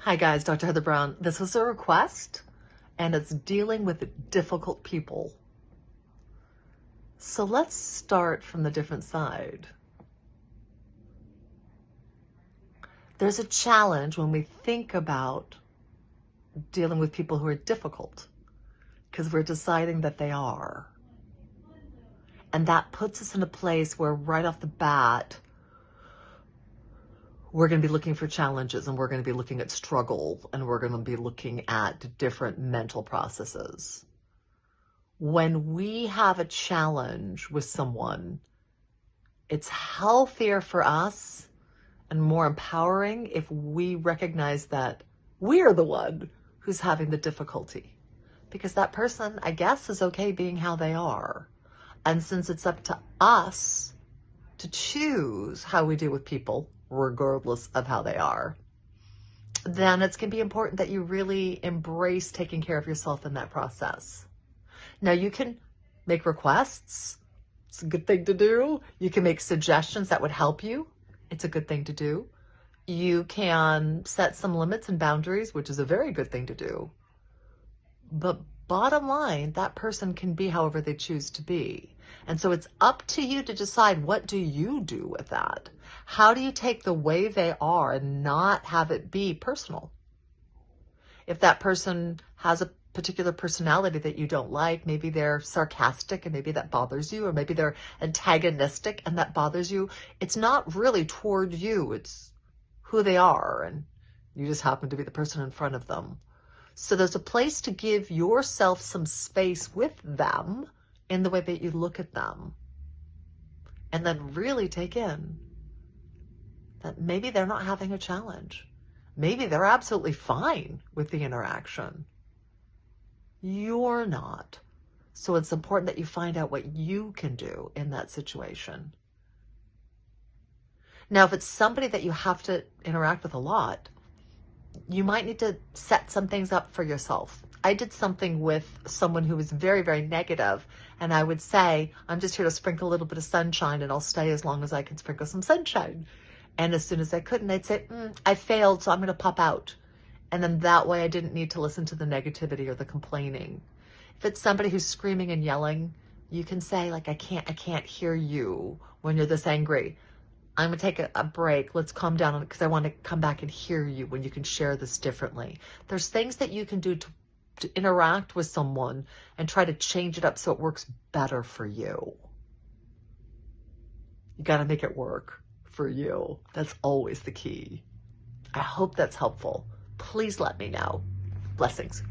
Hi guys, Dr. Heather Brown. This was a request and it's dealing with difficult people. So let's start from the different side. There's a challenge when we think about dealing with people who are difficult because we're deciding that they are. And that puts us in a place where right off the bat, we're going to be looking for challenges and we're going to be looking at struggle and we're going to be looking at different mental processes. When we have a challenge with someone, it's healthier for us and more empowering if we recognize that we are the one who's having the difficulty. Because that person, I guess, is okay being how they are. And since it's up to us to choose how we deal with people, regardless of how they are, then it's going to be important that you really embrace taking care of yourself in that process. Now, you can make requests. It's a good thing to do. You can make suggestions that would help you. It's a good thing to do. You can set some limits and boundaries, which is a very good thing to do. But bottom line, that person can be however they choose to be. And so it's up to you to decide, what do you do with that? How do you take the way they are and not have it be personal? If that person has a particular personality that you don't like, maybe they're sarcastic and maybe that bothers you, or maybe they're antagonistic and that bothers you, it's not really toward you, it's who they are, and you just happen to be the person in front of them. So there's a place to give yourself some space with them in the way that you look at them. And then really take in that maybe they're not having a challenge. Maybe they're absolutely fine with the interaction. You're not. So it's important that you find out what you can do in that situation. Now, if it's somebody that you have to interact with a lot, you might need to set some things up for yourself. I did something with someone who was very, very negative, and I would say, I'm just here to sprinkle a little bit of sunshine, and I'll stay as long as I can sprinkle some sunshine. And as soon as I couldn't, I'd say, I failed, so I'm going to pop out. And then that way I didn't need to listen to the negativity or the complaining. If it's somebody who's screaming and yelling, you can say, like, I can't hear you when you're this angry. I'm going to take a break. Let's calm down because I want to come back and hear you when you can share this differently. There's things that you can do to interact with someone and try to change it up so it works better for you. You got to make it work for you. That's always the key. I hope that's helpful. Please let me know. Blessings.